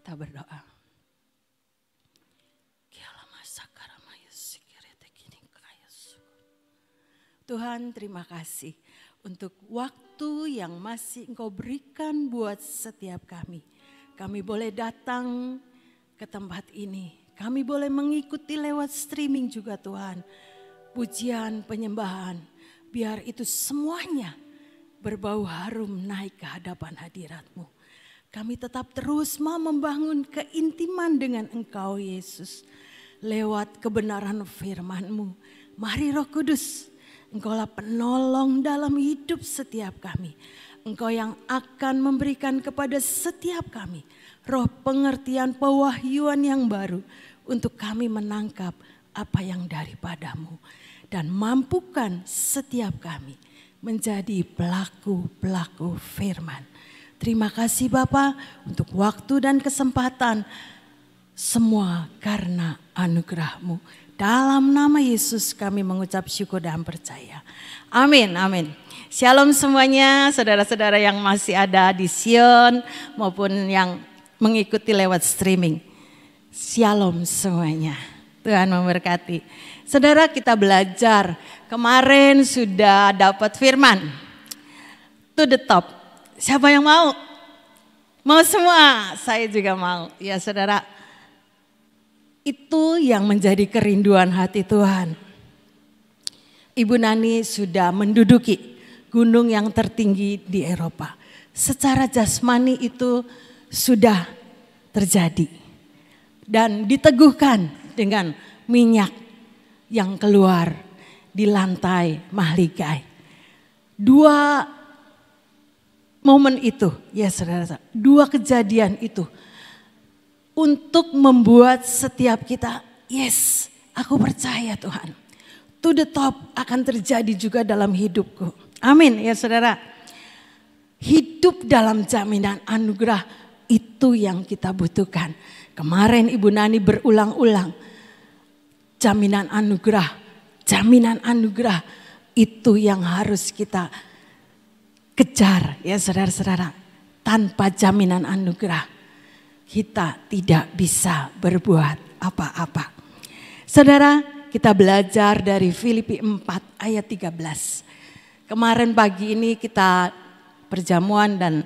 kita berdoa. Tuhan, terima kasih untuk waktu yang masih Engkau berikan buat setiap kami. Kami boleh datang ke tempat ini. Kami boleh mengikuti lewat streaming juga Tuhan. Pujian, penyembahan, biar itu semuanya berbau harum naik ke hadapan hadirat-Mu. Kami tetap terus mau membangun keintiman dengan Engkau Yesus. Lewat kebenaran firman-Mu. Mari Roh Kudus, Engkaulah penolong dalam hidup setiap kami. Engkau yang akan memberikan kepada setiap kami roh pengertian pewahyuan yang baru untuk kami menangkap apa yang daripadamu. Dan mampukan setiap kami menjadi pelaku-pelaku firman. Terima kasih Bapa untuk waktu dan kesempatan. Semua karena anugerah-Mu. Dalam nama Yesus kami mengucap syukur dan percaya. Amin, amin. Shalom semuanya, saudara-saudara yang masih ada di Sion maupun yang mengikuti lewat streaming. Shalom semuanya, Tuhan memberkati. Saudara, kita belajar, kemarin sudah dapat firman. To the top, siapa yang mau? Mau semua, saya juga mau. Ya saudara, itu yang menjadi kerinduan hati Tuhan. Ibu Nani sudah menduduki gunung yang tertinggi di Eropa. Secara jasmani itu sudah terjadi. Dan diteguhkan dengan minyak yang keluar di lantai mahligai. Dua momen itu, ya saudara, dua kejadian itu. Untuk membuat setiap kita, yes, aku percaya Tuhan. To the top akan terjadi juga dalam hidupku. Amin ya saudara. Hidup dalam jaminan anugerah itu yang kita butuhkan. Kemarin Ibu Nani berulang-ulang. Jaminan anugerah itu yang harus kita kejar ya saudara-saudara. Tanpa jaminan anugerah kita tidak bisa berbuat apa-apa. Saudara, kita belajar dari Filipi 4 ayat 13. Kemarin pagi ini kita perjamuan dan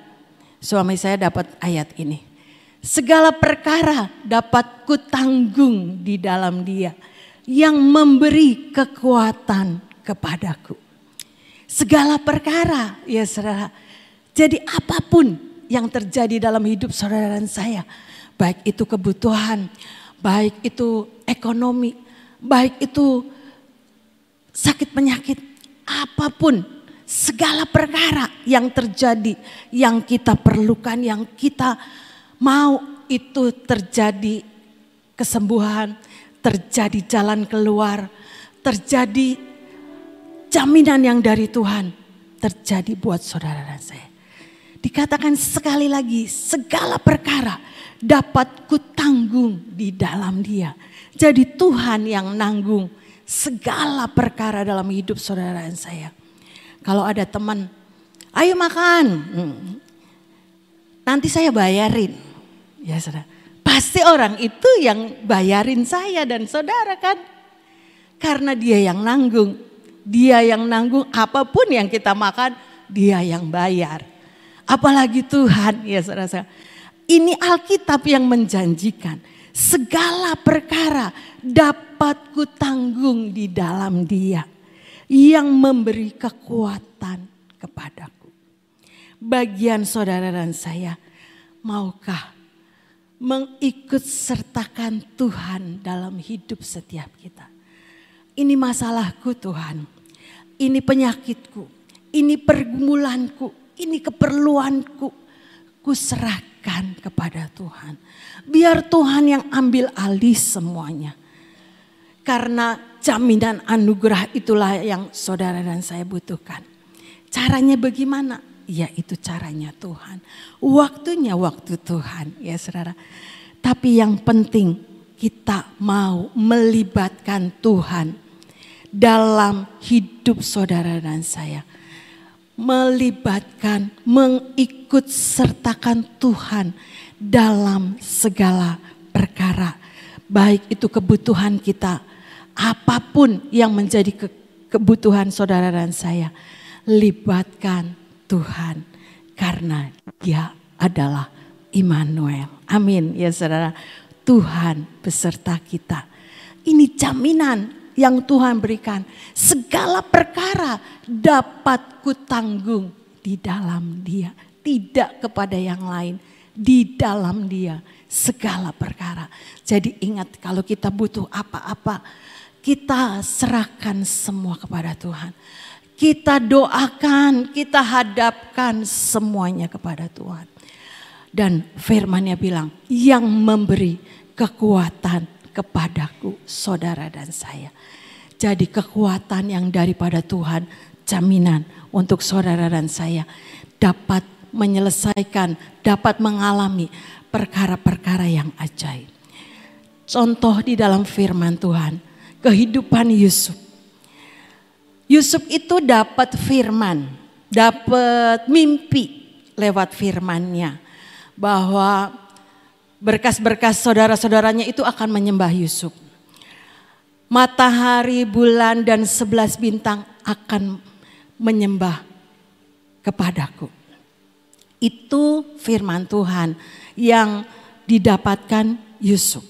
suami saya dapat ayat ini. Segala perkara dapat kutanggung di dalam Dia yang memberi kekuatan kepadaku. Segala perkara, ya saudara. Jadi apapun yang terjadi dalam hidup saudara dan saya. Baik itu kebutuhan, baik itu ekonomi, baik itu sakit penyakit. Apapun, segala perkara yang terjadi, yang kita perlukan, yang kita mau itu terjadi kesembuhan, terjadi jalan keluar, terjadi jaminan yang dari Tuhan, terjadi buat saudara dan saya. Dikatakan sekali lagi, segala perkara dapat kutanggung di dalam Dia. Jadi Tuhan yang nanggung segala perkara dalam hidup saudara dan saya. Kalau ada teman, ayo makan, nanti saya bayarin. Ya saudara, pasti orang itu yang bayarin saya dan saudara kan. Karena Dia yang nanggung. Dia yang nanggung apapun yang kita makan, Dia yang bayar. Apalagi Tuhan, ya saudara. Ini Alkitab yang menjanjikan segala perkara dapat kutanggung di dalam Dia yang memberi kekuatan kepadaku. Bagian saudara dan saya, maukah mengikut sertakan Tuhan dalam hidup setiap kita? Ini masalahku Tuhan, ini penyakitku, ini pergumulanku, ini keperluanku, ku serahkan kepada Tuhan. Biar Tuhan yang ambil alih semuanya. Karena jaminan anugerah itulah yang saudara dan saya butuhkan. Caranya bagaimana? Ya itu caranya Tuhan. Waktunya waktu Tuhan ya saudara. Tapi yang penting kita mau melibatkan Tuhan dalam hidup saudara dan saya. Melibatkan, mengikut sertakan Tuhan dalam segala perkara. Baik itu kebutuhan kita, apapun yang menjadi kebutuhan saudara dan saya, libatkan Tuhan karena Dia adalah Immanuel. Amin ya saudara. Tuhan beserta kita. Ini jaminan yang Tuhan berikan. Segala perkara dapat kutanggung di dalam Dia. Tidak kepada yang lain. Di dalam Dia segala perkara. Jadi ingat, kalau kita butuh apa-apa, kita serahkan semua kepada Tuhan. Kita doakan, kita hadapkan semuanya kepada Tuhan. Dan firman-Nya bilang, yang memberi kekuatan kepadaku, saudara dan saya. Jadi kekuatan yang daripada Tuhan, jaminan untuk saudara dan saya dapat menyelesaikan, dapat mengalami perkara-perkara yang ajaib. Contoh di dalam firman Tuhan, kehidupan Yusuf. Yusuf itu dapat firman, dapat mimpi lewat firman-Nya. Bahwa berkas-berkas saudara-saudaranya itu akan menyembah Yusuf. Matahari, bulan, dan 11 bintang akan menyembah kepadaku. Itu firman Tuhan yang didapatkan Yusuf.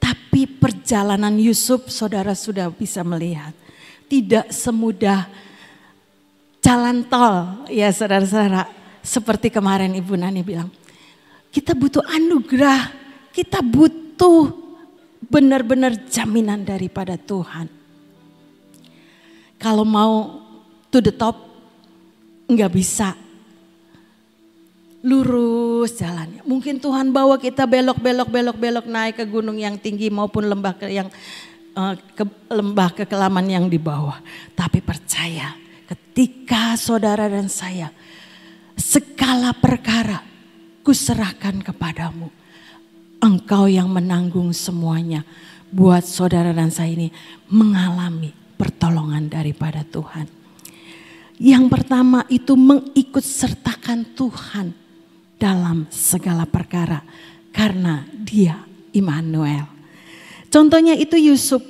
Tapi perjalanan Yusuf, saudara sudah bisa melihat, tidak semudah jalan tol ya saudara-saudara. Seperti kemarin Ibu Nani bilang, kita butuh anugerah, kita butuh benar-benar jaminan daripada Tuhan. Kalau mau to the top, enggak bisa lurus jalannya. Mungkin Tuhan bawa kita belok naik ke gunung yang tinggi maupun lembah lembah kekelaman yang di bawah. Tapi percaya, ketika saudara dan saya segala perkara kuserahkan kepadamu. Engkau yang menanggung semuanya. Buat saudara dan saya ini mengalami pertolongan daripada Tuhan. Yang pertama itu mengikut sertakan Tuhan dalam segala perkara. Karena Dia Immanuel. Contohnya itu Yusuf.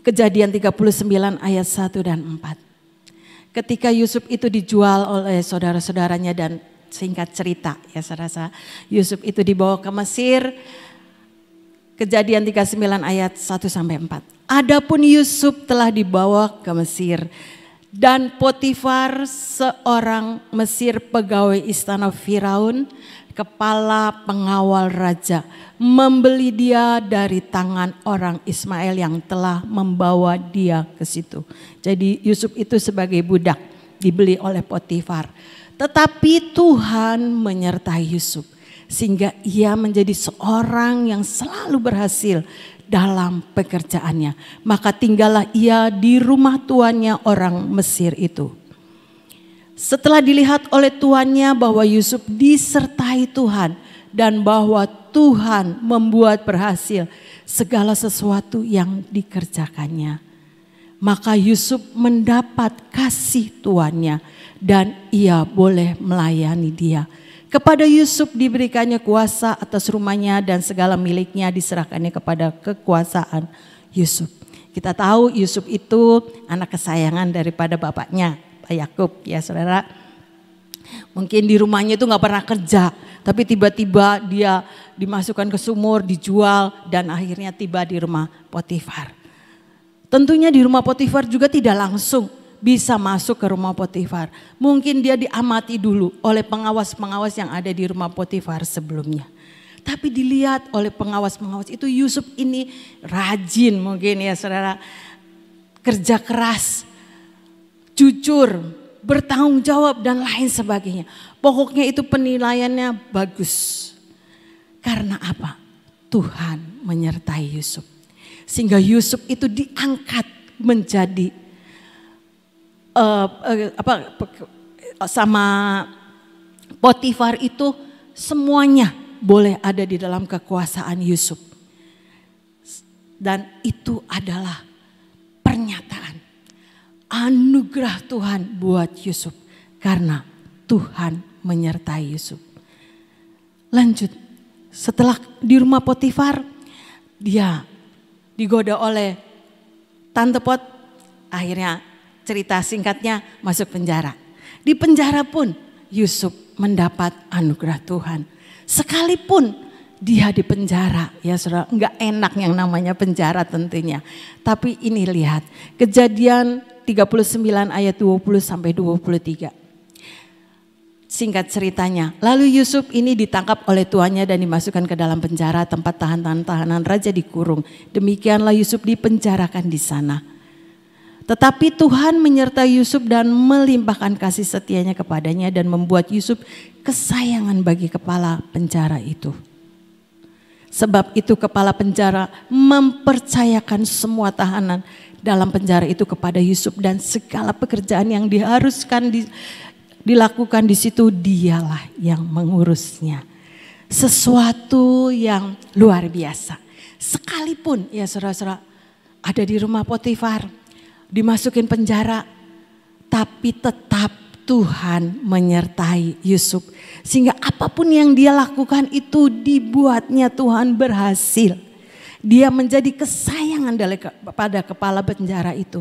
Kejadian 39 ayat 1 dan 4. Ketika Yusuf itu dijual oleh saudara-saudaranya dan singkat cerita ya saudara, Yusuf itu dibawa ke Mesir. Kejadian 39 ayat 1 sampai 4. Adapun Yusuf telah dibawa ke Mesir dan Potifar seorang Mesir pegawai istana Firaun, kepala pengawal raja, membeli dia dari tangan orang Ismail yang telah membawa dia ke situ. Jadi Yusuf itu sebagai budak dibeli oleh Potifar. Tetapi Tuhan menyertai Yusuf sehingga ia menjadi seorang yang selalu berhasil dalam pekerjaannya. Maka tinggallah ia di rumah tuannya orang Mesir itu. Setelah dilihat oleh tuannya bahwa Yusuf disertai Tuhan dan bahwa Tuhan membuat berhasil segala sesuatu yang dikerjakannya. Maka Yusuf mendapat kasih tuannya dan ia boleh melayani dia. Kepada Yusuf diberikannya kuasa atas rumahnya dan segala miliknya diserahkannya kepada kekuasaan Yusuf. Kita tahu Yusuf itu anak kesayangan daripada bapaknya, Pak Yakub ya saudara. Mungkin di rumahnya itu gak pernah kerja, tapi tiba-tiba dia dimasukkan ke sumur, dijual dan akhirnya tiba di rumah Potifar. Tentunya di rumah Potifar juga tidak langsung bisa masuk ke rumah Potifar. Mungkin dia diamati dulu oleh pengawas-pengawas yang ada di rumah Potifar sebelumnya. Tapi dilihat oleh pengawas-pengawas itu Yusuf ini rajin mungkin ya saudara. Kerja keras, jujur, bertanggung jawab dan lain sebagainya. Pokoknya itu penilaiannya bagus. Karena apa? Tuhan menyertai Yusuf. Sehingga Yusuf itu diangkat menjadi sama Potifar itu semuanya boleh ada di dalam kekuasaan Yusuf. Dan itu adalah pernyataan anugerah Tuhan buat Yusuf karena Tuhan menyertai Yusuf. Lanjut Setelah di rumah Potifar, dia digoda oleh Tante Pot. Akhirnya cerita singkatnya masuk penjara. Di penjara pun Yusuf mendapat anugerah Tuhan. Sekalipun dia di penjara, ya saudara, enggak enak yang namanya penjara tentunya. Tapi ini lihat, Kejadian 39 ayat 20 sampai 23. Singkat ceritanya, lalu Yusuf ini ditangkap oleh tuannya dan dimasukkan ke dalam penjara tempat tahanan raja dikurung. Demikianlah Yusuf dipenjarakan di sana. Tetapi Tuhan menyertai Yusuf dan melimpahkan kasih setianya kepadanya dan membuat Yusuf kesayangan bagi kepala penjara itu. Sebab itu kepala penjara mempercayakan semua tahanan dalam penjara itu kepada Yusuf dan segala pekerjaan yang diharuskan dilakukan di situ dialah yang mengurusnya. Sesuatu yang luar biasa. Sekalipun ya saudara-saudara ada di rumah Potifar, dimasukin penjara, tapi tetap Tuhan menyertai Yusuf. Sehingga apapun yang dia lakukan itu dibuatnya Tuhan berhasil. Dia menjadi kesayangan pada kepala penjara itu.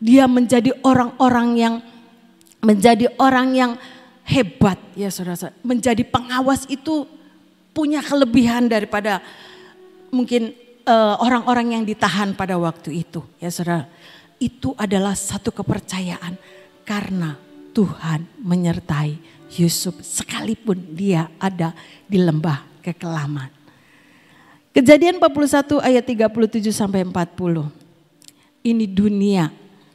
Dia menjadi orang yang hebat ya saudara. Menjadi pengawas itu punya kelebihan daripada mungkin orang-orang yang ditahan pada waktu itu ya saudara. Itu adalah satu kepercayaan karena Tuhan menyertai Yusuf sekalipun dia ada di lembah kekelaman. Kejadian 41 ayat 37 sampai 40. Ini dunia,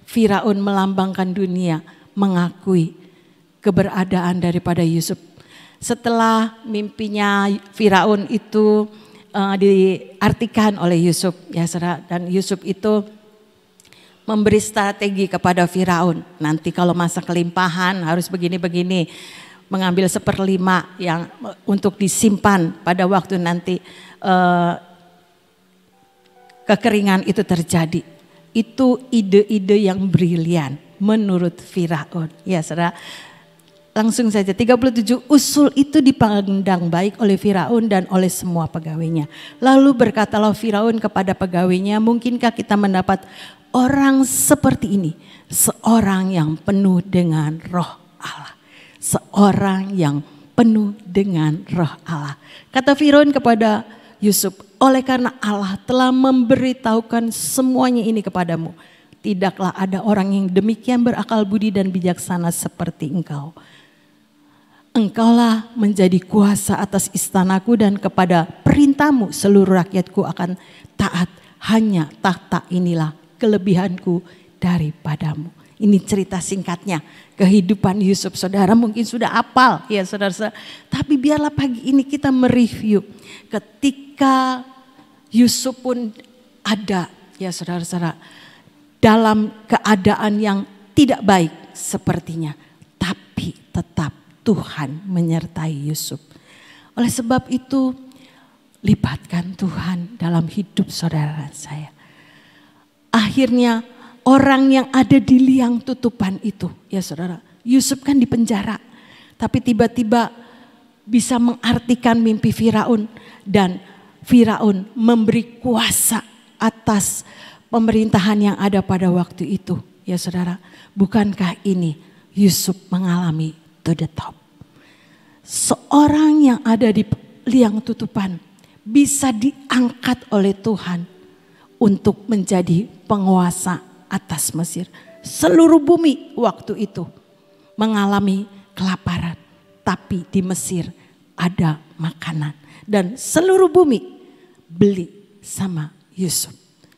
Firaun melambangkan dunia, mengakui keberadaan daripada Yusuf. Setelah mimpinya Firaun itu diartikan oleh Yusuf ya saudara, dan Yusuf itu memberi strategi kepada Firaun. Nanti kalau masa kelimpahan harus begini-begini, mengambil 1/5 yang untuk disimpan pada waktu nanti kekeringan itu terjadi. Itu ide-ide yang brilian menurut Firaun. Ya saudara, langsung saja 37, usul itu dipandang baik oleh Firaun dan oleh semua pegawainya. Lalu berkatalah Firaun kepada pegawainya, mungkinkah kita mendapat orang seperti ini? Seorang yang penuh dengan roh Allah. Seorang yang penuh dengan roh Allah. Kata Firaun kepada Yusuf, oleh karena Allah telah memberitahukan semuanya ini kepadamu, tidaklah ada orang yang demikian berakal budi dan bijaksana seperti engkau. Engkaulah menjadi kuasa atas istanaku dan kepada perintahmu seluruh rakyatku akan taat. Hanya tahta inilah kelebihanku daripadamu. Ini cerita singkatnya kehidupan Yusuf. Saudara mungkin sudah hafal ya saudara-saudara. Tapi biarlah pagi ini kita mereview ketika Yusuf pun ada ya saudara-saudara dalam keadaan yang tidak baik sepertinya. Tapi tetap Tuhan menyertai Yusuf. Oleh sebab itu libatkan Tuhan dalam hidup saudara dan saya. Akhirnya orang yang ada di liang tutupan itu ya saudara. Yusuf kan di penjara. Tapi tiba-tiba bisa mengartikan mimpi Firaun. Dan Firaun memberi kuasa atas pemerintahan yang ada pada waktu itu. Ya saudara, bukankah ini Yusuf mengalami to the top. Seorang yang ada di liang tutupan bisa diangkat oleh Tuhan untuk menjadi penguasa atas Mesir. Seluruh bumi waktu itu mengalami kelaparan, tapi di Mesir ada makanan dan seluruh bumi beli sama Yusuf.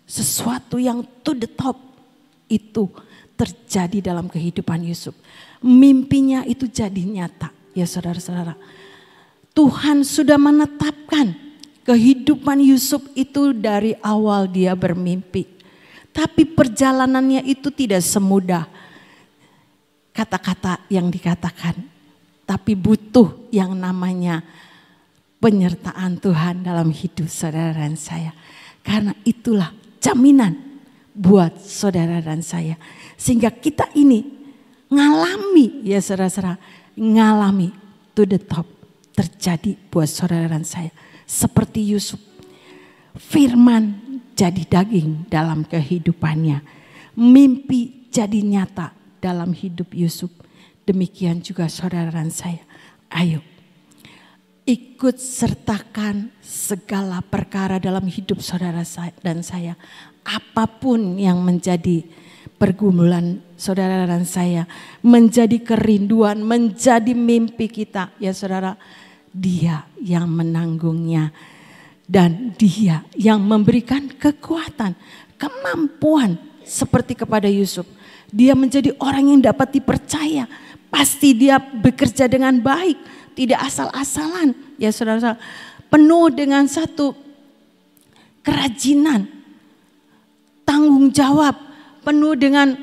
Sesuatu yang to the top itu terjadi dalam kehidupan Yusuf. Mimpinya itu jadi nyata ya saudara-saudara. Tuhan sudah menetapkan kehidupan Yusuf itu dari awal dia bermimpi. Tapi perjalanannya itu tidak semudah kata-kata yang dikatakan. Tapi butuh yang namanya penyertaan Tuhan dalam hidup saudara dan saya. Karena itulah jaminan buat saudara dan saya. Sehingga kita ini ngalami ya saudara-saudara. Ngalami to the top terjadi buat saudara dan saya. seperti Yusuf. Firman jadi daging dalam kehidupannya. Mimpi jadi nyata dalam hidup Yusuf. Demikian juga saudara dan saya. Ayo ikut sertakan segala perkara dalam hidup saudara dan saya. Apapun yang menjadi pergumulan saudara dan saya, menjadi kerinduan, menjadi mimpi kita, ya saudara, Dia yang menanggungnya dan Dia yang memberikan kekuatan, kemampuan seperti kepada Yusuf. Dia menjadi orang yang dapat dipercaya, pasti dia bekerja dengan baik, tidak asal-asalan, ya saudara, penuh dengan satu kerajinan, tanggung jawab, penuh dengan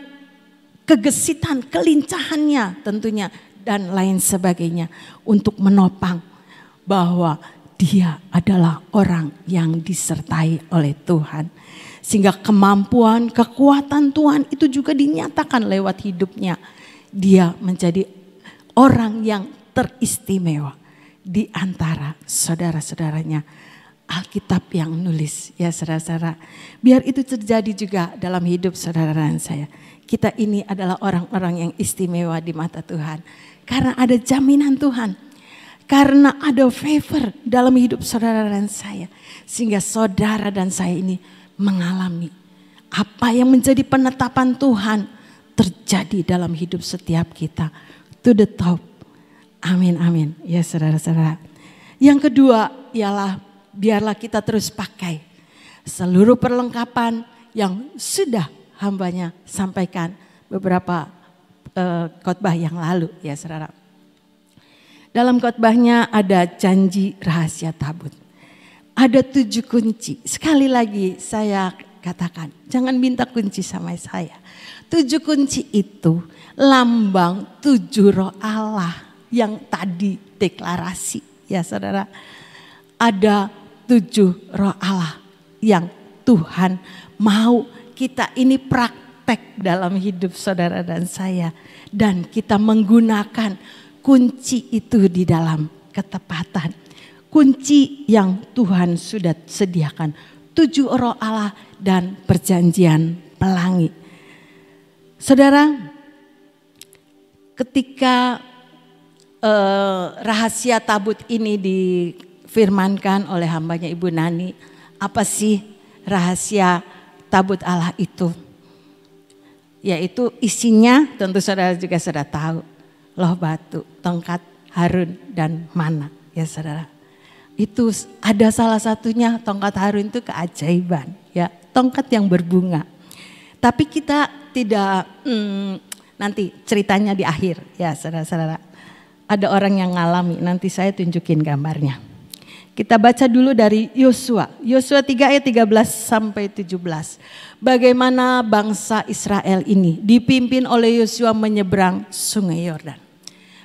kegesitan, kelincahannya tentunya dan lain sebagainya untuk menopang bahwa dia adalah orang yang disertai oleh Tuhan. Sehingga kemampuan, kekuatan Tuhan itu juga dinyatakan lewat hidupnya. Dia menjadi orang yang teristimewa di antara saudara-saudaranya. Alkitab yang nulis, ya saudara-saudara. Biar itu terjadi juga dalam hidup saudara dan saya. Kita ini adalah orang-orang yang istimewa di mata Tuhan. Karena ada jaminan Tuhan. Karena ada favor dalam hidup saudara dan saya. Sehingga saudara dan saya ini mengalami apa yang menjadi penetapan Tuhan terjadi dalam hidup setiap kita. To the top. Amin, amin. Ya saudara-saudara. Yang kedua ialah biarlah kita terus pakai seluruh perlengkapan yang sudah hambanya sampaikan beberapa khotbah yang lalu, ya saudara. Dalam khotbahnya ada janji rahasia tabut. Ada 7 kunci. Sekali lagi saya katakan, jangan minta kunci sama saya. 7 kunci itu lambang 7 roh Allah yang tadi deklarasi, ya saudara. Ada 7 roh Allah yang Tuhan mau kita ini praktek dalam hidup saudara dan saya. Dan kita menggunakan kunci itu di dalam ketepatan. Kunci yang Tuhan sudah sediakan. 7 roh Allah dan perjanjian pelangi. Saudara, ketika rahasia tabut ini difirmankan oleh hambanya Ibu Nani, apa sih rahasia tabut Allah itu? Yaitu isinya tentu saudara juga sudah tahu. Loh batu, tongkat, Harun dan mana, ya saudara. Itu ada salah satunya tongkat Harun itu keajaiban, ya, tongkat yang berbunga. Tapi kita tidak nanti ceritanya di akhir, ya saudara-saudara. Ada orang yang ngalami, nanti saya tunjukin gambarnya. Kita baca dulu dari Yosua. Yosua 3 ayat 13 sampai 17. Bagaimana bangsa Israel ini dipimpin oleh Yosua menyeberang sungai Yordan.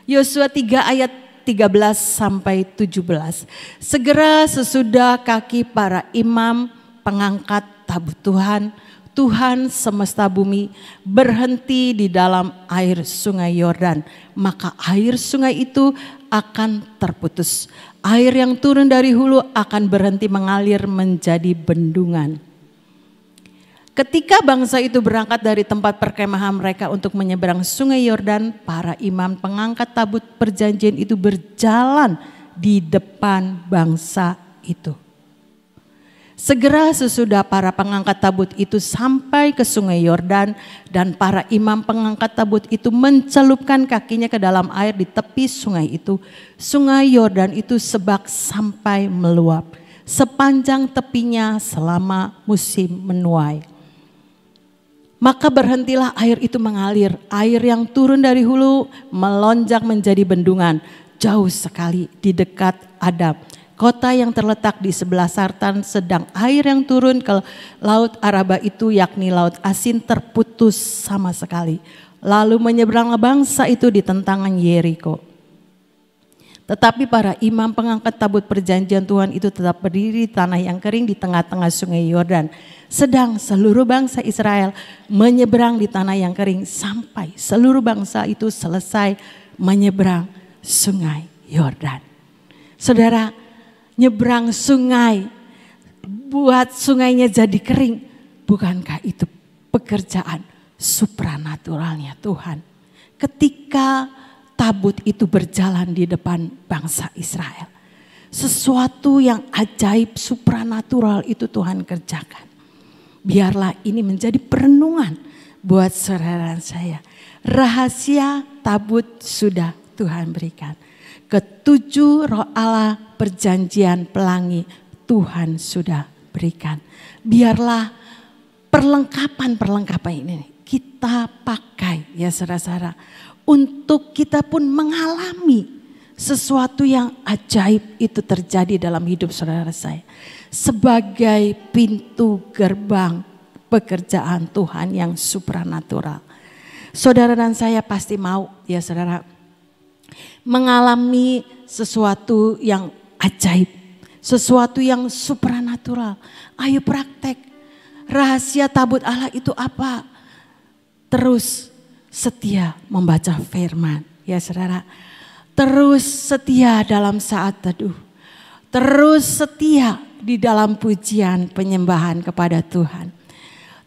Yosua 3 ayat 13 sampai 17. Segera sesudah kaki para imam pengangkat tabut Tuhan, Tuhan semesta bumi berhenti di dalam air sungai Yordan. Maka air sungai itu akan terputus. Air yang turun dari hulu akan berhenti mengalir menjadi bendungan. Ketika bangsa itu berangkat dari tempat perkemahan mereka untuk menyeberang sungai Yordan, para imam pengangkat tabut perjanjian itu berjalan di depan bangsa itu. Segera sesudah para pengangkat tabut itu sampai ke sungai Yordan dan para imam pengangkat tabut itu mencelupkan kakinya ke dalam air di tepi sungai itu. Sungai Yordan itu sebak sampai meluap sepanjang tepinya selama musim menuai. Maka berhentilah air itu mengalir, air yang turun dari hulu melonjak menjadi bendungan jauh sekali di dekat Adam, kota yang terletak di sebelah Sartan, sedang air yang turun ke laut Araba itu yakni laut asin terputus sama sekali. Lalu menyeberanglah bangsa itu di tentangan Yeriko. Tetapi para imam pengangkat tabut perjanjian Tuhan itu tetap berdiri di tanah yang kering di tengah-tengah sungai Yordan. Sedang seluruh bangsa Israel menyeberang di tanah yang kering sampai seluruh bangsa itu selesai menyeberang sungai Yordan. Saudara, nyebrang sungai, buat sungainya jadi kering. Bukankah itu pekerjaan supranaturalnya Tuhan? Ketika tabut itu berjalan di depan bangsa Israel, sesuatu yang ajaib supranatural itu Tuhan kerjakan. Biarlah ini menjadi perenungan buat saudara saya. Rahasia tabut sudah Tuhan berikan. Ketujuh roh Allah perjanjian pelangi Tuhan sudah berikan. Biarlah perlengkapan ini kita pakai ya saudara-saudara. Untuk kita pun mengalami sesuatu yang ajaib itu terjadi dalam hidup saudara saya. Sebagai pintu gerbang pekerjaan Tuhan yang supranatural. Saudara dan saya pasti mau ya saudara mengalami sesuatu yang ajaib. Sesuatu yang supranatural. Ayo praktek. Rahasia tabut Allah itu apa? Terus setia membaca firman ya saudara. Terus setia dalam saat teduh. Terus setia di dalam pujian penyembahan kepada Tuhan.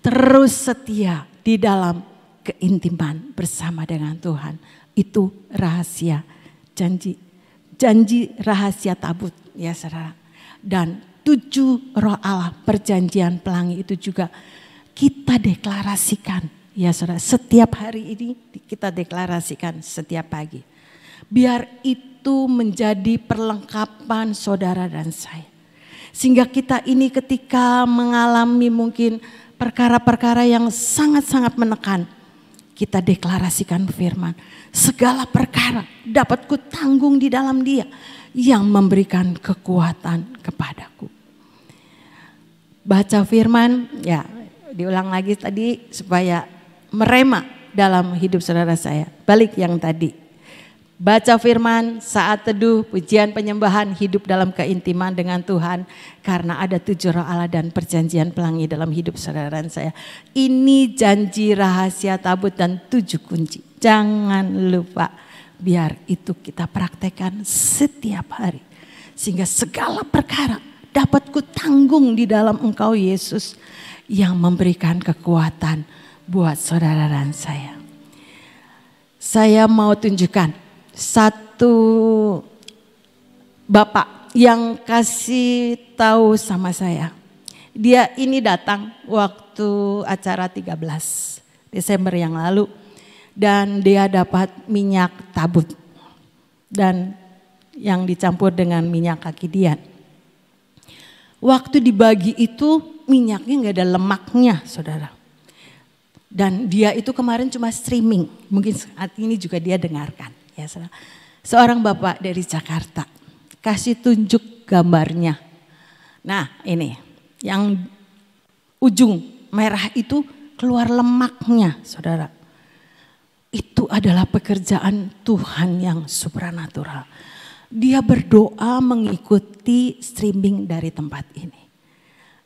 Terus setia di dalam keintiman bersama dengan Tuhan. Itu rahasia janji rahasia tabut ya saudara. Dan 7 roh Allah perjanjian pelangi itu juga kita deklarasikan ya saudara. Setiap hari ini kita deklarasikan setiap pagi. Biar itu menjadi perlengkapan saudara dan saya. Sehingga kita ini ketika mengalami mungkin perkara-perkara yang sangat-sangat menekan. Kita deklarasikan firman. Segala perkara dapat kutanggung di dalam Dia yang memberikan kekuatan kepadaku. Baca firman ya diulang lagi tadi supaya merema dalam hidup saudara saya. Balik yang tadi. Baca firman, saat teduh, pujian penyembahan, hidup dalam keintiman dengan Tuhan. Karena ada 7 roh Allah dan perjanjian pelangi dalam hidup saudara dan saya. Ini janji rahasia tabut dan 7 kunci. Jangan lupa, biar itu kita praktekkan setiap hari. Sehingga segala perkara dapat kutanggung di dalam Engkau Yesus. Yang memberikan kekuatan buat saudara dan saya. Saya mau tunjukkan satu bapak yang kasih tahu sama saya. Dia ini datang waktu acara 13 Desember yang lalu. Dan dia dapat minyak tabut. Dan yang dicampur dengan minyak kakidian. Waktu dibagi itu minyaknya gak ada lemaknya saudara. Dan dia itu kemarin cuma streaming. Mungkin saat ini juga dia dengarkan. Ya, seorang bapak dari Jakarta kasih tunjuk gambarnya. Nah ini yang ujung merah itu keluar lemaknya saudara. Itu adalah pekerjaan Tuhan yang supranatural. Dia berdoa mengikuti streaming dari tempat ini.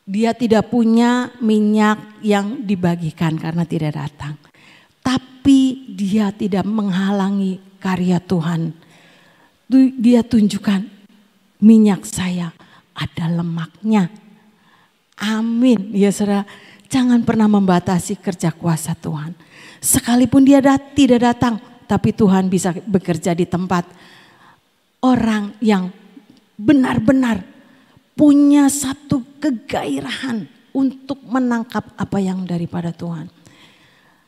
Dia tidak punya minyak yang dibagikan karena tidak datang. Tapi dia tidak menghalangi karya Tuhan. Dia tunjukkan minyak saya ada lemaknya. Amin. Ya saudara, jangan pernah membatasi kerja kuasa Tuhan. Sekalipun dia tidak datang, tapi Tuhan bisa bekerja di tempat orang yang benar-benar punya satu kegairahan untuk menangkap apa yang daripada Tuhan.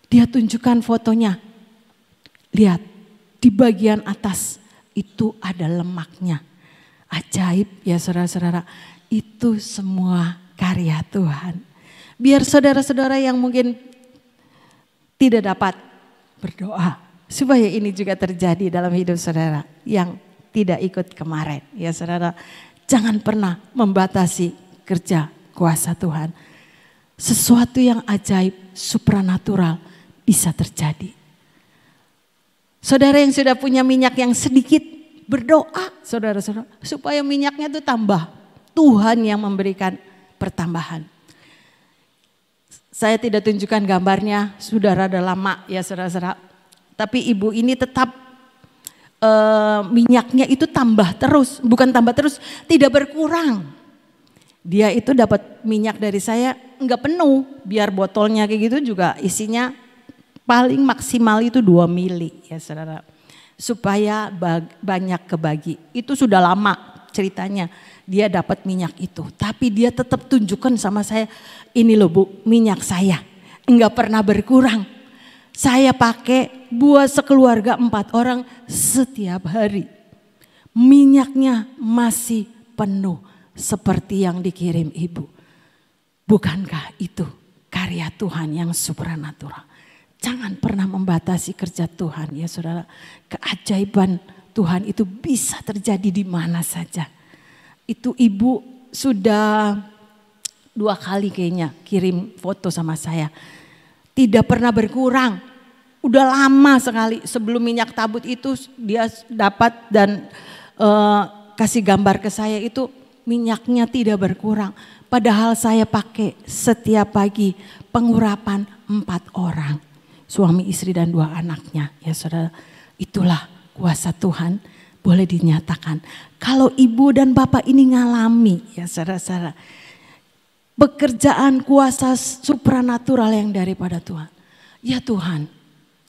Dia tunjukkan fotonya. Lihat, di bagian atas itu ada lemaknya. Ajaib ya saudara-saudara, itu semua karya Tuhan. Biar saudara-saudara yang mungkin tidak dapat berdoa, supaya ini juga terjadi dalam hidup saudara yang tidak ikut kemarin. Ya saudara, jangan pernah membatasi kerja kuasa Tuhan. Sesuatu yang ajaib, supranatural bisa terjadi. Saudara yang sudah punya minyak yang sedikit, berdoa saudara-saudara supaya minyaknya itu tambah. Tuhan yang memberikan pertambahan. Saya tidak tunjukkan gambarnya, sudah rada lama ya saudara-saudara. Tapi ibu ini tetap minyaknya itu tambah terus, bukan tambah terus, tidak berkurang. Dia itu dapat minyak dari saya enggak penuh, biar botolnya kayak gitu juga isinya paling maksimal itu 2 mili ya saudara. Supaya banyak kebagi. Itu sudah lama ceritanya dia dapat minyak itu. Tapi dia tetap tunjukkan sama saya, ini loh Bu, minyak saya enggak pernah berkurang. Saya pakai buat sekeluarga 4 orang setiap hari. Minyaknya masih penuh seperti yang dikirim ibu. Bukankah itu karya Tuhan yang supranatural? Jangan pernah membatasi kerja Tuhan ya saudara. Keajaiban Tuhan itu bisa terjadi di mana saja. Itu ibu sudah 2 kali kayaknya kirim foto sama saya. Tidak pernah berkurang. Udah lama sekali sebelum minyak tabut itu dia dapat dan kasih gambar ke saya itu minyaknya tidak berkurang. Padahal saya pakai setiap pagi pengurapan 4 orang. Suami, istri dan 2 anaknya. Ya saudara, itulah kuasa Tuhan boleh dinyatakan. Kalau ibu dan bapak ini ngalami ya saudara-saudara. Pekerjaan kuasa supranatural yang daripada Tuhan. Ya Tuhan,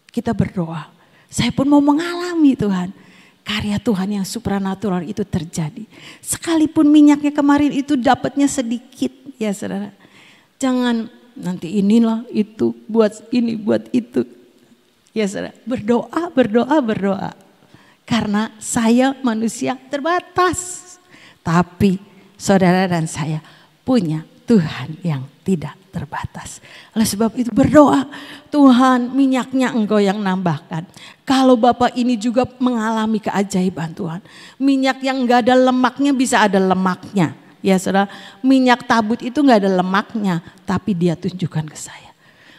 kita berdoa. Saya pun mau mengalami Tuhan. Karya Tuhan yang supranatural itu terjadi. Sekalipun minyaknya kemarin itu dapatnya sedikit ya saudara. Jangan nanti inilah itu buat ini buat itu. Ya saudara, berdoa. Karena saya manusia terbatas. Tapi saudara dan saya punya Tuhan yang tidak terbatas. Oleh sebab itu berdoa, Tuhan minyaknya Engkau yang nambahkan. Kalau Bapak ini juga mengalami keajaiban Tuhan. Minyak yang enggak ada lemaknya bisa ada lemaknya. Ya saudara, minyak tabut itu enggak ada lemaknya. Tapi dia tunjukkan ke saya.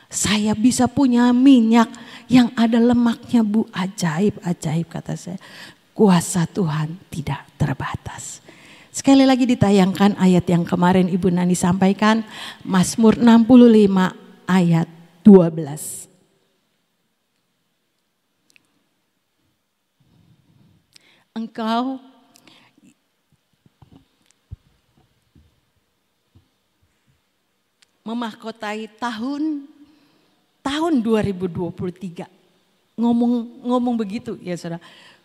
Saya bisa punya minyak yang ada lemaknya Bu. Ajaib kata saya. Kuasa Tuhan tidak terbatas. Sekali lagi ditayangkan ayat yang kemarin Ibu Nani sampaikan. Mazmur 65 ayat 12. Engkau memahkotai tahun 2023. Ngomong begitu ya saudara.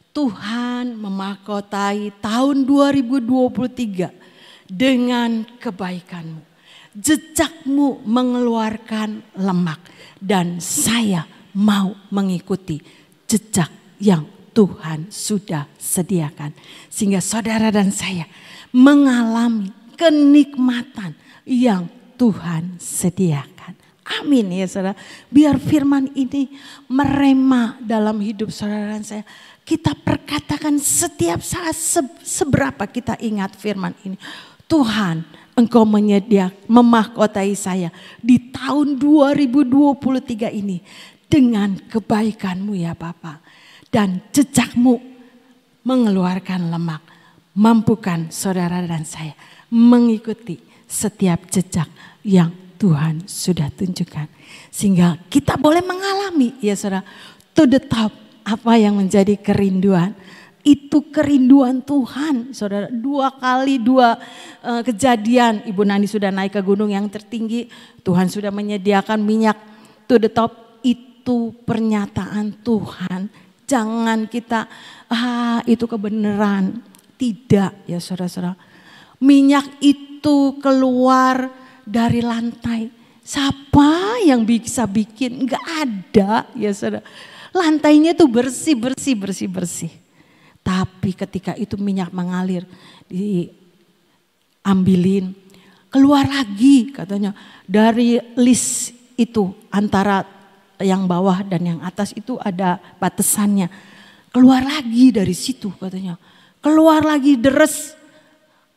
Tuhan memahkotai tahun 2023 dengan kebaikanmu. Jejakmu mengeluarkan lemak dan saya mau mengikuti jejak yang Tuhan sudah sediakan. Sehingga saudara dan saya mengalami kenikmatan yang Tuhan sediakan. Amin ya saudara. Biar firman ini merema dalam hidup saudara dan saya. Kita perkatakan setiap saat seberapa kita ingat firman ini. Tuhan, Engkau memahkotai saya di tahun 2023 ini dengan kebaikan-Mu ya Bapa. Dan jejak-Mu mengeluarkan lemak. Mampukan saudara dan saya mengikuti setiap jejak yang Tuhan sudah tunjukkan. Sehingga kita boleh mengalami ya saudara. To the top. Apa yang menjadi kerinduan? Itu kerinduan Tuhan. Saudara, 2 kali 2 kejadian. Ibu Nani sudah naik ke gunung yang tertinggi. Tuhan sudah menyediakan minyak to the top. Itu pernyataan Tuhan. Jangan kita, itu kebenaran. Tidak ya saudara-saudara. Minyak itu keluar dari lantai. Siapa yang bisa bikin? Enggak ada ya saudara. Lantainya tuh bersih. Tapi ketika itu minyak mengalir, diambilin, keluar lagi katanya. Dari list itu antara yang bawah dan yang atas itu ada batasannya. Keluar lagi dari situ katanya. Keluar lagi deres.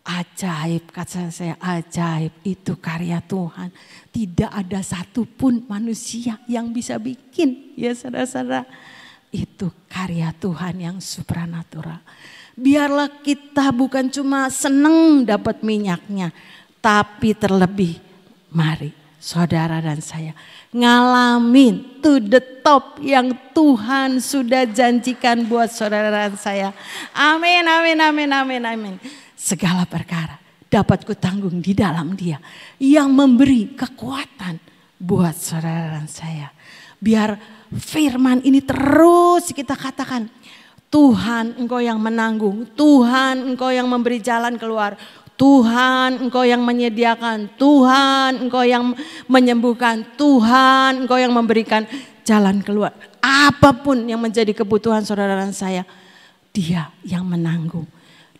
Ajaib, kata saya, ajaib, itu karya Tuhan. Tidak ada satupun manusia yang bisa bikin ya saudara-saudara. Itu karya Tuhan yang supranatural. Biarlah kita bukan cuma senang dapat minyaknya, tapi terlebih mari saudara dan saya ngalamin to the top yang Tuhan sudah janjikan buat saudara dan saya. Amin, amin, amin, amin, amin. Segala perkara dapat kutanggung di dalam Dia yang memberi kekuatan buat saudara dan saya. Biar firman ini terus kita katakan, Tuhan Engkau yang menanggung, Tuhan Engkau yang memberi jalan keluar, Tuhan Engkau yang menyediakan, Tuhan Engkau yang menyembuhkan, Tuhan Engkau yang memberikan jalan keluar. Apapun yang menjadi kebutuhan saudara dan saya, Dia yang menanggung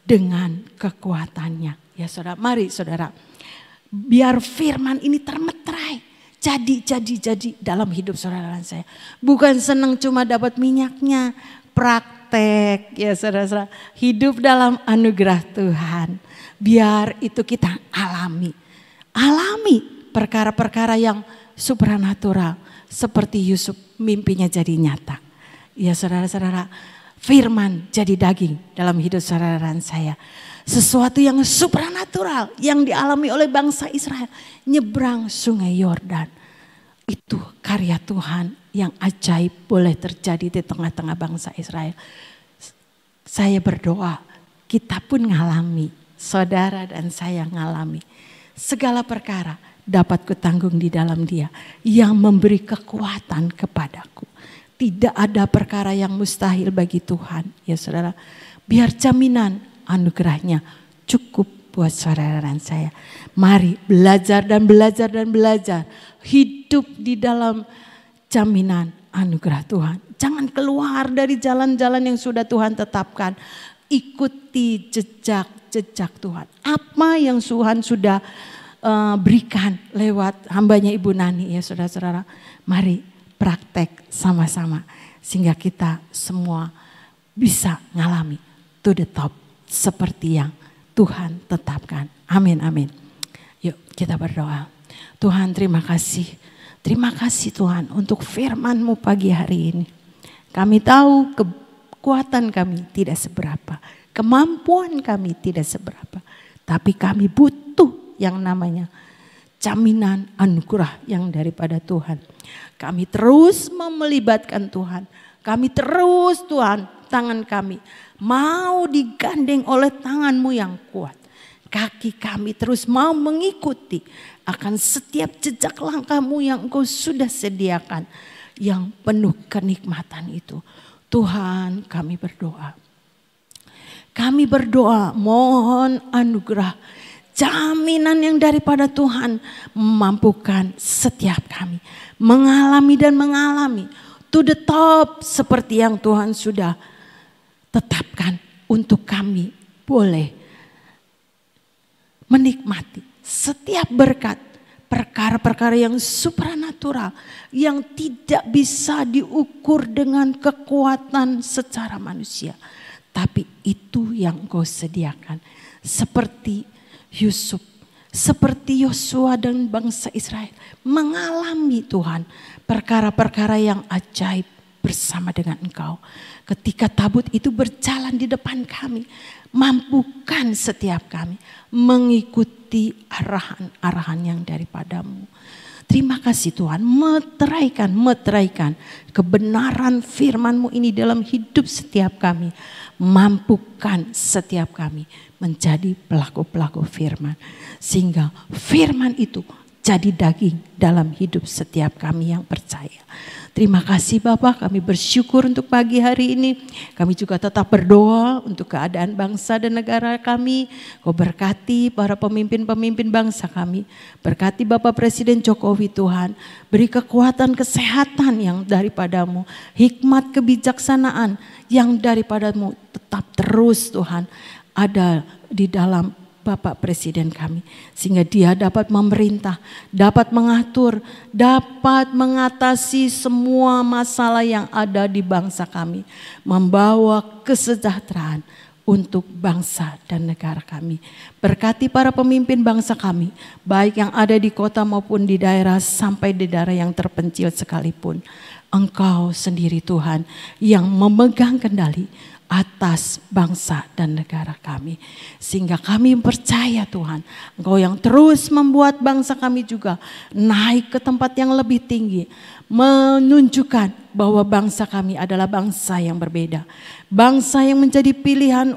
dengan kekuatannya. Ya saudara, mari saudara, biar firman ini termeterai, jadi dalam hidup saudara dan saya. Bukan senang cuma dapat minyaknya, praktek ya saudara-saudara, hidup dalam anugerah Tuhan. Biar itu kita alami perkara-perkara yang supranatural seperti Yusuf, mimpinya jadi nyata. Ya saudara-saudara, firman jadi daging dalam hidup saudara dan saya. Sesuatu yang supranatural yang dialami oleh bangsa Israel nyebrang sungai Yordan. Itu karya Tuhan yang ajaib boleh terjadi di tengah-tengah bangsa Israel. Saya berdoa kita pun ngalami, saudara dan saya ngalami. Segala perkara dapat kutanggung di dalam Dia yang memberi kekuatan kepadaku. Tidak ada perkara yang mustahil bagi Tuhan. Ya saudara, biar jaminan anugerahnya cukup buat saudara dan saya. Mari belajar dan belajar dan belajar. Hidup di dalam jaminan anugerah Tuhan. Jangan keluar dari jalan-jalan yang sudah Tuhan tetapkan. Ikuti jejak Tuhan. Apa yang Tuhan sudah berikan lewat hambanya Ibu Nani ya saudara-saudara. Mari praktek sama-sama. Sehingga kita semua bisa ngalami to the top. Seperti yang Tuhan tetapkan. Amin, amin. Yuk kita berdoa. Tuhan terima kasih. Terima kasih Tuhan untuk firman-Mu pagi hari ini. Kami tahu kekuatan kami tidak seberapa. Kemampuan kami tidak seberapa. Tapi kami butuh yang namanya jaminan anugerah yang daripada Tuhan. Kami terus melibatkan Tuhan. Kami terus Tuhan, tangan kami mau digandeng oleh tangan-Mu yang kuat. Kaki kami terus mau mengikuti akan setiap jejak langkah-Mu yang Engkau sudah sediakan. Yang penuh kenikmatan itu. Tuhan kami berdoa. Kami berdoa mohon anugerah. Jaminan yang daripada Tuhan memampukan setiap kami. Mengalami dan mengalami. To the top seperti yang Tuhan sudah tetapkan untuk kami boleh menikmati setiap berkat, perkara-perkara yang supranatural yang tidak bisa diukur dengan kekuatan secara manusia. Tapi itu yang Engkau sediakan. Seperti Yusuf, seperti Yosua dan bangsa Israel mengalami Tuhan perkara-perkara yang ajaib bersama dengan Engkau. Ketika tabut itu berjalan di depan kami, mampukan setiap kami mengikuti arahan-arahan yang daripada-Mu. Terima kasih Tuhan, meteraikan kebenaran firman-Mu ini dalam hidup setiap kami. Mampukan setiap kami menjadi pelaku-pelaku firman. Sehingga firman itu jadi daging dalam hidup setiap kami yang percaya. Terima kasih Bapak, kami bersyukur untuk pagi hari ini. Kami juga tetap berdoa untuk keadaan bangsa dan negara kami. Kau berkati para pemimpin-pemimpin bangsa kami. Berkati Bapak Presiden Jokowi Tuhan. Beri kekuatan kesehatan yang daripada-Mu. Hikmat kebijaksanaan yang daripada-Mu tetap terus Tuhan ada di dalam Bapak Presiden kami. Sehingga dia dapat memerintah, dapat mengatur, dapat mengatasi semua masalah yang ada di bangsa kami. Membawa kesejahteraan untuk bangsa dan negara kami. Berkati para pemimpin bangsa kami, baik yang ada di kota maupun di daerah sampai di daerah yang terpencil sekalipun. Engkau sendiri Tuhan yang memegang kendali. atas bangsa dan negara kami. Sehingga kami percaya Tuhan, Engkau yang terus membuat bangsa kami juga naik ke tempat yang lebih tinggi. Menunjukkan bahwa bangsa kami adalah bangsa yang berbeda. Bangsa yang menjadi pilihan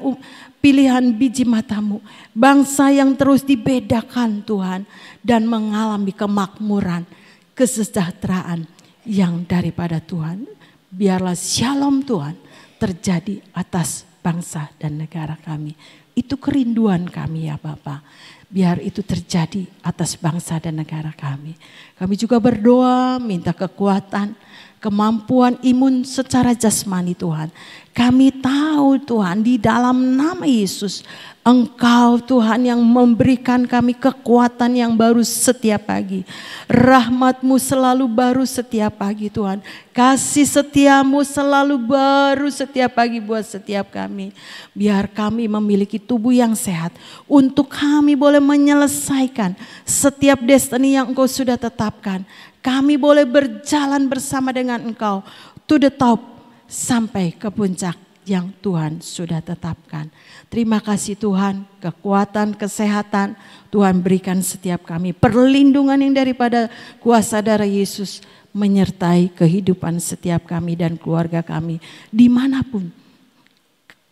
biji mata-Mu. Bangsa yang terus dibedakan Tuhan dan mengalami kemakmuran, kesejahteraan yang daripada Tuhan. Biarlah shalom Tuhan terjadi atas bangsa dan negara kami. Itu kerinduan kami ya Bapa. Biar itu terjadi atas bangsa dan negara kami. Kami juga berdoa minta kekuatan, kemampuan imun secara jasmani Tuhan. Kami tahu Tuhan di dalam nama Yesus Engkau Tuhan yang memberikan kami kekuatan yang baru setiap pagi. Rahmat-Mu selalu baru setiap pagi Tuhan. Kasih setia-Mu selalu baru setiap pagi buat setiap kami. Biar kami memiliki tubuh yang sehat. Untuk kami boleh menyelesaikan setiap destiny yang Engkau sudah tetapkan. Kami boleh berjalan bersama dengan Engkau to the top sampai ke puncak yang Tuhan sudah tetapkan. Terima kasih Tuhan, kekuatan, kesehatan Tuhan berikan setiap kami. Perlindungan yang daripada kuasa darah Yesus menyertai kehidupan setiap kami dan keluarga kami. Dimanapun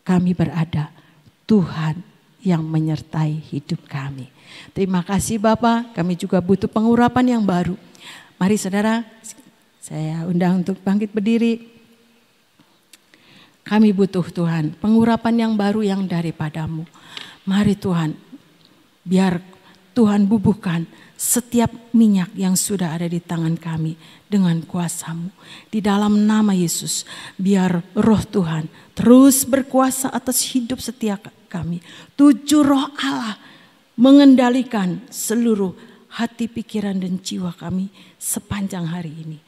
kami berada, Tuhan yang menyertai hidup kami. Terima kasih Bapak, kami juga butuh pengurapan yang baru. Mari saudara, saya undang untuk bangkit berdiri. Kami butuh Tuhan, pengurapan yang baru yang daripada-Mu. Mari Tuhan, biar Tuhan bubuhkan setiap minyak yang sudah ada di tangan kami dengan kuasa-Mu. Di dalam nama Yesus, biar roh Tuhan terus berkuasa atas hidup setiap kami. 7 roh Allah mengendalikan seluruh hati, pikiran dan jiwa kami sepanjang hari ini.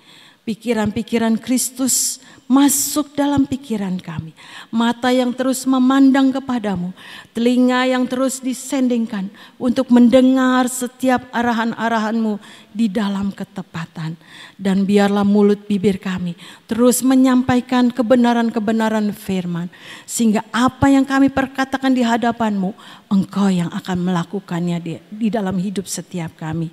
Pikiran-pikiran Kristus masuk dalam pikiran kami. Mata yang terus memandang kepadamu. Telinga yang terus disendingkan untuk mendengar setiap arahan-arahan-Mu di dalam ketepatan. Dan biarlah mulut bibir kami terus menyampaikan kebenaran-kebenaran firman. Sehingga apa yang kami perkatakan di hadapan-Mu, Engkau yang akan melakukannya di dalam hidup setiap kami.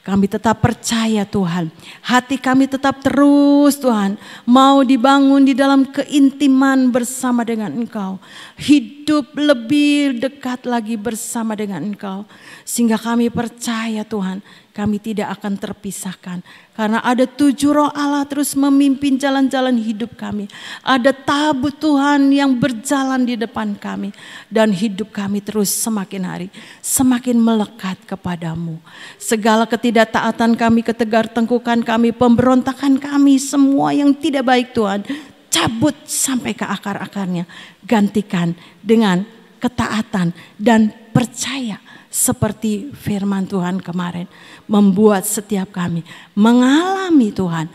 Kami tetap percaya Tuhan. Hati kami tetap terus Tuhan mau dibangun di dalam keintiman bersama dengan Engkau. Hidup lebih dekat lagi bersama dengan Engkau. Sehingga kami percaya Tuhan, kami tidak akan terpisahkan. Karena ada 7 roh Allah terus memimpin jalan-jalan hidup kami. Ada tabut Tuhan yang berjalan di depan kami. Dan hidup kami terus semakin hari semakin melekat kepadamu. Segala ketidaktaatan kami, ketegar tengkukan kami, pemberontakan kami, semua yang tidak baik Tuhan, cabut sampai ke akar-akarnya. Gantikan dengan ketaatan dan percaya. Seperti firman Tuhan kemarin, membuat setiap kami mengalami Tuhan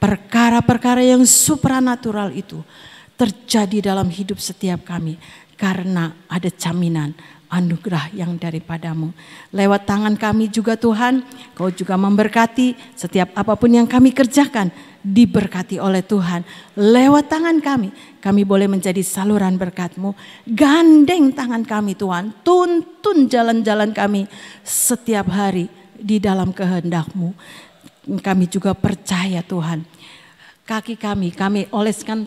perkara-perkara yang supranatural itu terjadi dalam hidup setiap kami. Karena ada jaminan anugerah yang daripada-Mu. Lewat tangan kami juga Tuhan, Kau juga memberkati setiap apapun yang kami kerjakan. Diberkati oleh Tuhan. Lewat tangan kami boleh menjadi saluran berkat-Mu. Gandeng tangan kami Tuhan, tuntun jalan-jalan kami setiap hari di dalam kehendak-Mu. Kami juga percaya Tuhan, kaki kami oleskan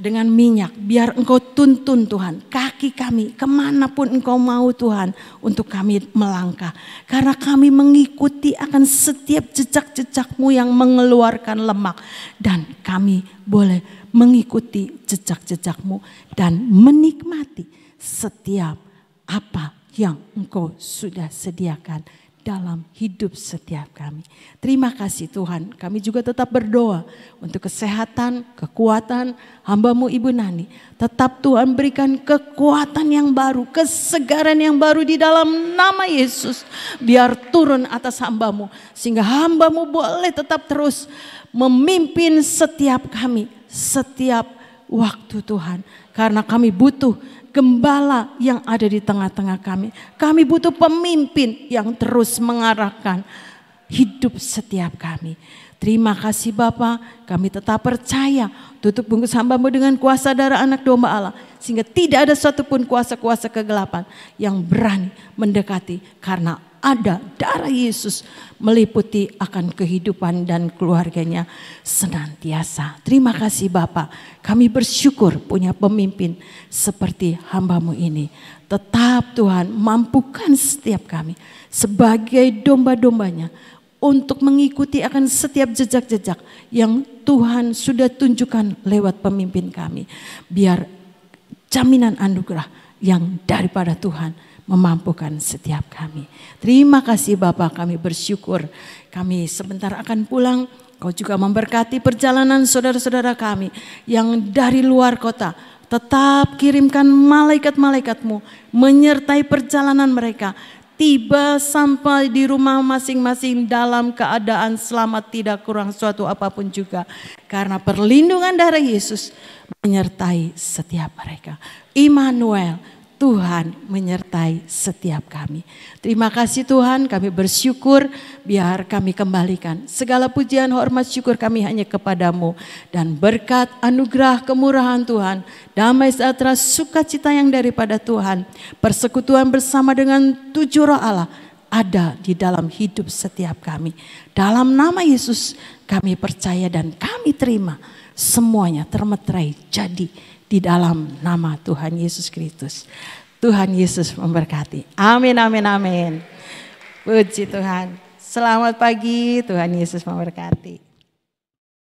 dengan minyak, biar Engkau tuntun Tuhan kaki kami kemanapun Engkau mau Tuhan untuk kami melangkah. Karena kami mengikuti akan setiap jejak-jejak-Mu yang mengeluarkan lemak. Dan kami boleh mengikuti jejak-jejak-Mu dan menikmati setiap apa yang Engkau sudah sediakan dalam hidup setiap kami. Terima kasih Tuhan. Kami juga tetap berdoa untuk kesehatan, kekuatan hamba-Mu Ibu Nani. Tetap Tuhan berikan kekuatan yang baru, kesegaran yang baru di dalam nama Yesus. Biar turun atas hamba-Mu. Sehingga hamba-Mu boleh tetap terus memimpin setiap kami, setiap waktu Tuhan. Karena kami butuh gembala yang ada di tengah-tengah kami. Kami butuh pemimpin yang terus mengarahkan hidup setiap kami. Terima kasih Bapa, kami tetap percaya tutup bungkus hamba-Mu dengan kuasa darah anak domba Allah. Sehingga tidak ada satupun kuasa-kuasa kegelapan yang berani mendekati, karena ada darah Yesus meliputi akan kehidupan dan keluarganya senantiasa. Terima kasih Bapa, kami bersyukur punya pemimpin seperti hamba-Mu ini. Tetap Tuhan mampukan setiap kami sebagai domba-dombanya untuk mengikuti akan setiap jejak-jejak yang Tuhan sudah tunjukkan lewat pemimpin kami. Biar jaminan anugerah yang daripada Tuhan memampukan setiap kami. Terima kasih Bapak, kami bersyukur. Kami sebentar akan pulang. Kau juga memberkati perjalanan saudara-saudara kami yang dari luar kota. Tetap kirimkan malaikat-malaikat-Mu menyertai perjalanan mereka. Tiba sampai di rumah masing-masing dalam keadaan selamat, tidak kurang suatu apapun juga. Karena perlindungan darah Yesus menyertai setiap mereka. Immanuel, Tuhan menyertai setiap kami. Terima kasih Tuhan, kami bersyukur, biar kami kembalikan segala pujian, hormat, syukur kami hanya kepadamu. Dan berkat, anugerah, kemurahan Tuhan, damai sejahtera, sukacita yang daripada Tuhan, persekutuan bersama dengan 7 Roh Allah ada di dalam hidup setiap kami. Dalam nama Yesus kami percaya dan kami terima semuanya termeterai jadi di dalam nama Tuhan Yesus Kristus. Tuhan Yesus memberkati. Amin, amin, amin. Puji Tuhan. Selamat pagi, Tuhan Yesus memberkati.